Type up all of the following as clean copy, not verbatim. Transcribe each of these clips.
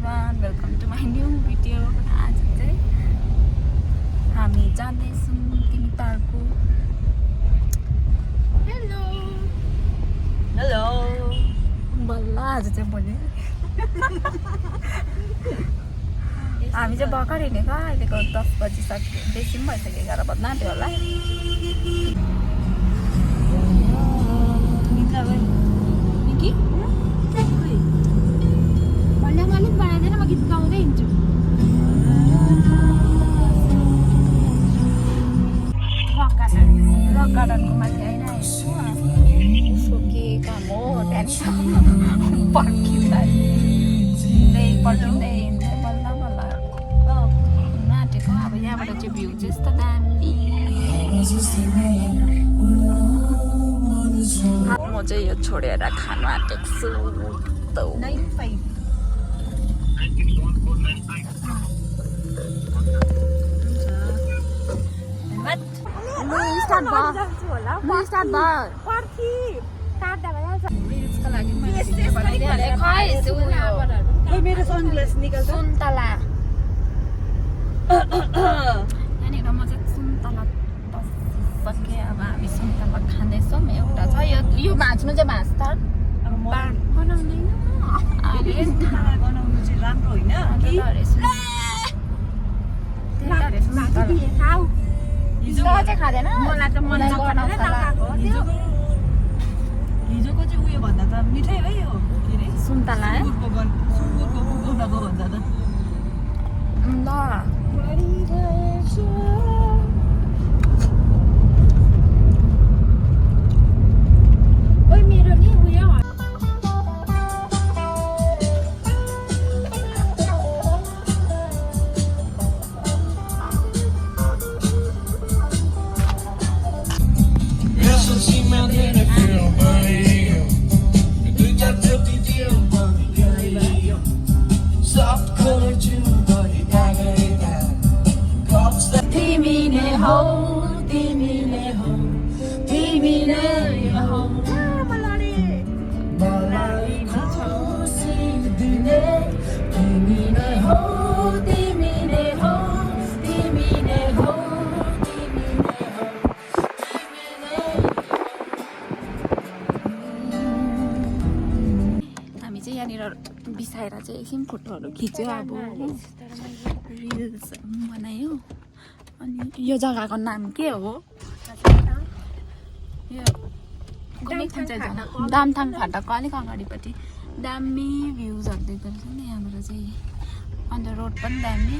everyone, welcome to my new video. आज चाहिँ हामी जाँदैछौँ तिमी पार्कको. हेलो हेलो बल्ल आज चाहिँ बोल्यो. हामी चाहिँ भर्खर हिँडेको. अहिलेको 10 बजिसक्यो. बेसी पनि भइसक्यो, 11 बज्न आँट्यो होला. अलिक बनाइदिएर म गीत गाउँदै हिँड्छु. रक गार्डनको माथि आइरहेको उसको के काम हो त्यहाँनिर पर्खिँदै पर्खिँदै हिँड्दै बल्ल बल्ल आँटेको. अब यहाँबाट चाहिँ भ्यू चाहिँ यस्तो दामी. म चाहिँ यो छोडेर खानु आँटेको छु. मेरो सनग्लास निकाल्छ. सुन्तला यहाँनिर म चाहिँ सुन्तला बसिसकेँ. अब हामी सुन्तला खाँदैछौँ. एउटा छ यो भाँच्नु चाहिँ भाँच्छ बनाउनु चाहिँ राम्रो होइन. चाहिँ खाँदैन. मलाई त मन हिजोको चाहिँ उयो भन्दा त मिठै है यो के अरे सुन्तला सुँगुरको गुन्द्रुकको भन्दा त ओइ मेरो नि उयो बिसाएर चाहिँ एकछिन फोटोहरू खिच्यो. अब रिल्स बनायो. अनि यो जग्गाको नाम के हो? यो दामथाङ फाटकको अलिक अगाडिपट्टि दामी भ्युजहरू देख्दो रहेछ नि यहाँबाट चाहिँ. अन्त रोड पनि दामी.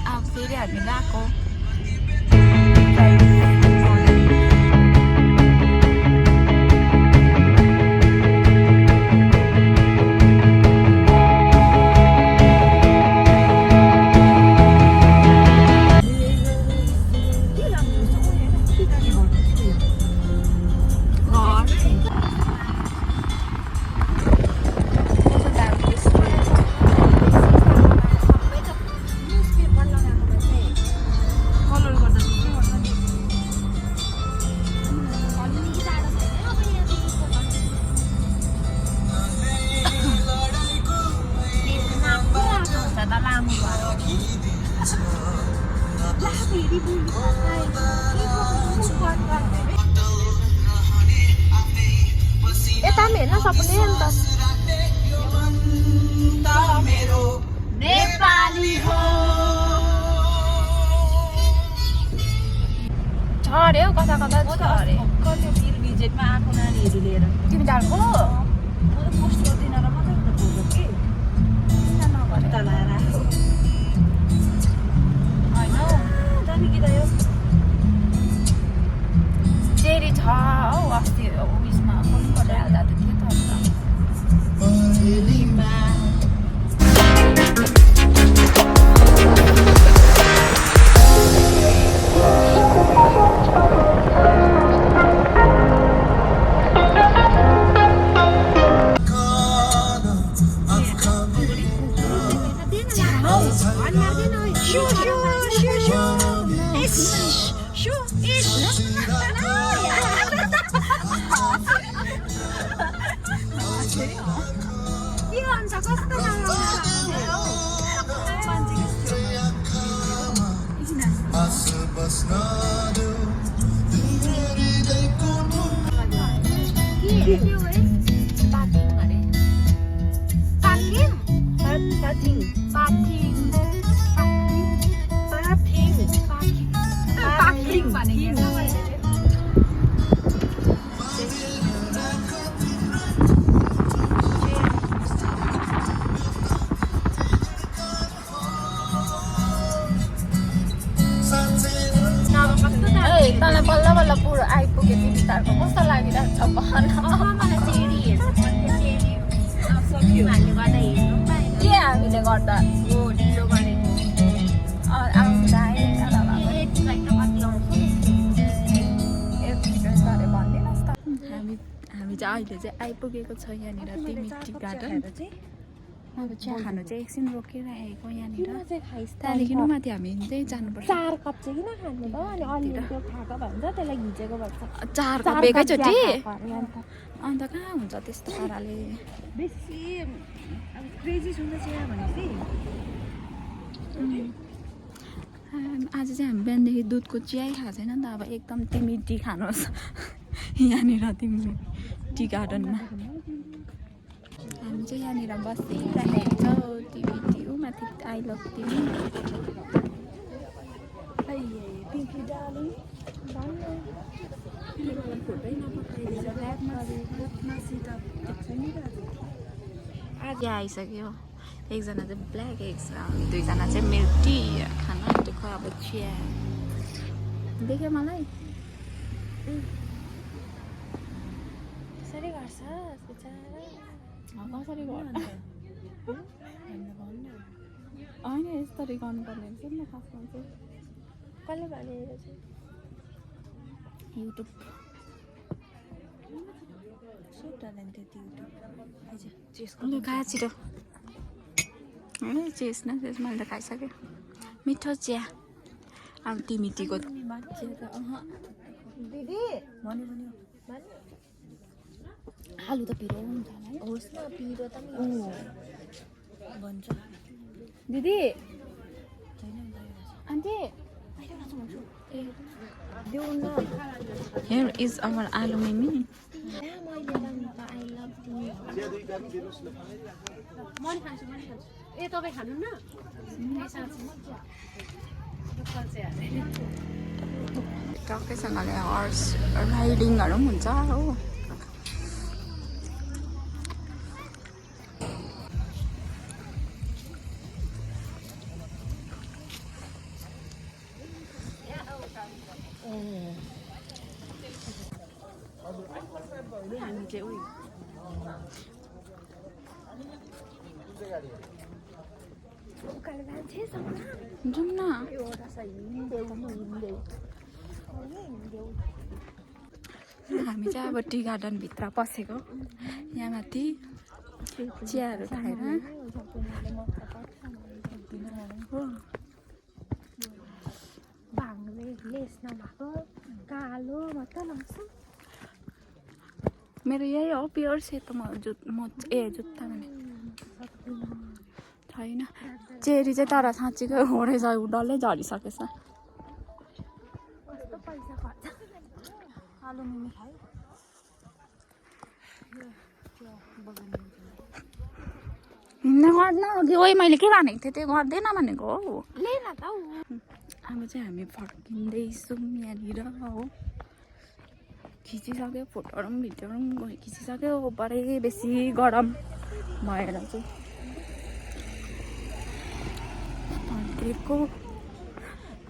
अब फेरि हामी गएको यता पनि हेर्न सक्ने अन्त नेपाली हो छ अरे हौ. कता कता छ अरे. कहिले भिजिटमा आएको नानीहरू लिएर तिमी जाएको म त पोस्ट गर्दिन र मात्रै फोटो के नगरे त लाएर होइन दामी गीत आयो. चेरी छ हौ. अस्ति उयसमा पनि गरिहाल्दा त थियो त. कस्तो तँलाई बल्ल बल्ल पुरो आइपुग्यो भित्रको कस्तो लागिरहेको छ भन मलाई चेरी हेर्नु पर्थ्यो चेरी सक्यो हामीले गर्दा हेर्नु पाएन के हामीले गर्दा हो ढिलो गरेको आउँदा भनिदिनुहोस् त हामी चाहिँ अहिले चाहिँ आइपुगेको छ यहाँनिर तिमी टी गार्डन अब चिया खानु चाहिँ एकछिन रोकिरहेको यहाँनिर त्यहाँदेखि माथि हामी चाहिँ जानुपर्छ 4 कप चाहिँ किन खानु त अनि अलि त्यो खाएको भन्छ त्यसलाई घिचेको भन्छ 4 कप एकैचोटि अन्त कहाँ हुन्छ त्यस्तो पाराले बेसी अब क्रेजी छ नि चिया भनेपछि आज चाहिँ हामी बिहानदेखि दुधको चियै खाएको छैन नि त अब एकदम तिमी टी खानुहोस् यहाँनिर तिमी टी गार्डनमा हामी चाहिँ यहाँनिर बसिरहेको छौँ टिभी ऊ माथि आई लभ तिमी आज आइसक्यो एकजना चाहिँ ब्ल्याक एग्स हामी दुईजना चाहिँ मिल्क टी खाना दुःख अब चिया देख्यो मलाई कसरी गर्छ कसरी गर्नु होइन यसरी गर्नुपर्ने रहेछ नि खासमा चाहिँ कसले भनेर चाहिँ युट्युब लु खा छिटो ए चेस न चेस मैले त खाइसकेँ मिठो चिया अब तिमी टीको दिदी भन्यो आलु त पिरो हुन्छ होला है होस् न पिरो त भन्छ दिदी आन्टी देऊ न Here is our आलु मिमी मैले त आई लभ म खान्छु ए तपाईँ खानु न टक्कैसँगले हर्स राइडिङहरू पनि हुन्छ हो जाउँ न हामी चाहिँ अब टी गार्डनभित्र पसेको यहाँ माथि चियाहरू खाएर हो लेस नभएको कालो मात्र लाग्छ मेरो यही हो प्योर सेतो जुत्ता भने छैन चेरी चाहिँ तर साँच्चीकै हो रहेछ डल्लै झरिसकेछ कस्तो पैसा खर्च आलु मिमी खायो हिँड्न गर्दैन ओइ मैले के भनेको थिएँ त्यो गर्दैन भनेको हो ले न त अब चाहिँ हामी फर्किँदैछौँ यहाँनिर हो खिचिसक्यो फोटोहरू पनि भिडियोहरू पनि खिचिसक्यो भरे बेसी गरम भएर चाहिँ फर्केको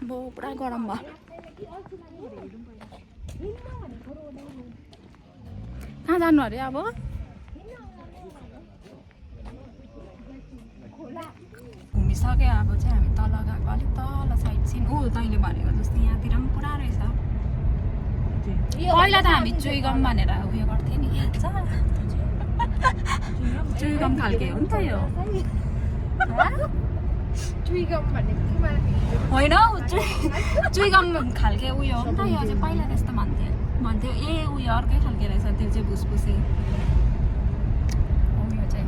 अब पुरा गरम भयो कहाँ जानु अरे अब घुमिसक्यो अब चाहिँ हामी तल गएको अलिक तल साइड सिन तैँले भनेको जस्तो यहाँतिर पनि पुरा रहेछ पहिला त हामी चुइगम भनेर उयो गर्थ्यो नि याद छ चुइगम खालके हो नि त यो चुइगम भनेको होइन चुइगम खालके उयो हो नि त यो चाहिँ पहिला त्यस्तो भन्थ्यो ए उयो अर्कै खालके रहेछ त्यो चाहिँ भुसभुसे हो यो चाहिँ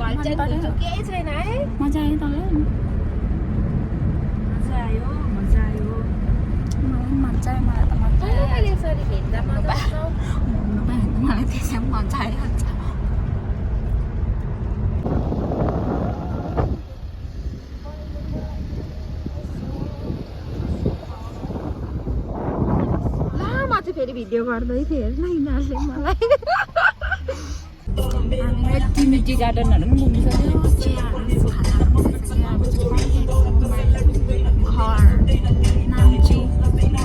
घल्चन घुल्चो केही छैन है मजा आयो तँलाई मजा आयो मजा आयो मलाई पनि मजा आयो मलाई त मजा आयो अहिले यसरी भेट्दा मजा आउँछ घुम्नु पायो भने मलाई त्यसै पनि मजा आइहाल्छ म चाहिँ फेरि भिडियो गर्दै थिएँ हेर्न यिनीहरूले मलाई हामीले टिमी टी गार्डनहरू पनि घुमिसक्यो चियाहरू खानाहरू पनि खाइसक्यो अब चाहिँ घर नाम्ची होइन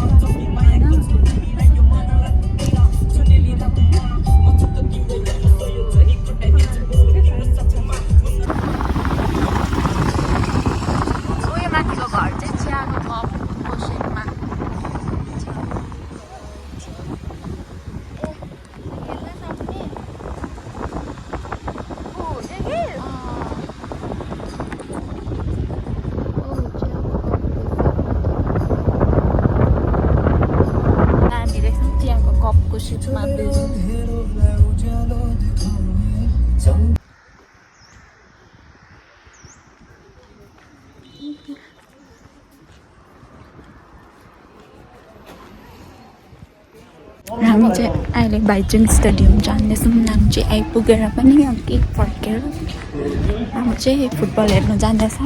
उयो माथिको घर चाहिँ चियाको कपको सेपमा शिपमा हामी चाहिँ अहिले भाइचुङ स्टेडियम जाँदैछौँ नाम्ची आइपुगेर पनि अघि फर्केर अब चाहिँ फुटबल हेर्नु जाँदैछ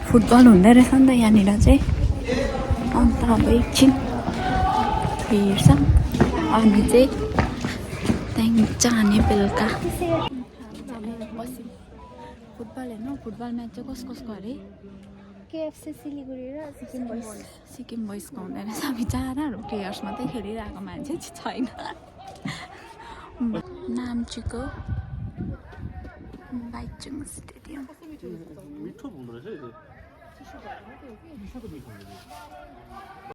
फुटबल हुँदो रहेछ नि त यहाँनिर चाहिँ अन्त अब एकछिन हेर्छौँ अनि चाहिँ त्यहाँदेखि जाने बेलुका फुटबल हेर्नु फुटबल म्याच चाहिँ कसको अरे केएफसी सिलगढी र सिक्किम बोइजको हुँदो रहेछ बिचराहरू प्लेयर्स मात्रै खेलिरहेको मान्छे चाहिँ छैन नाम्चीको भाइचुङ स्टेडियम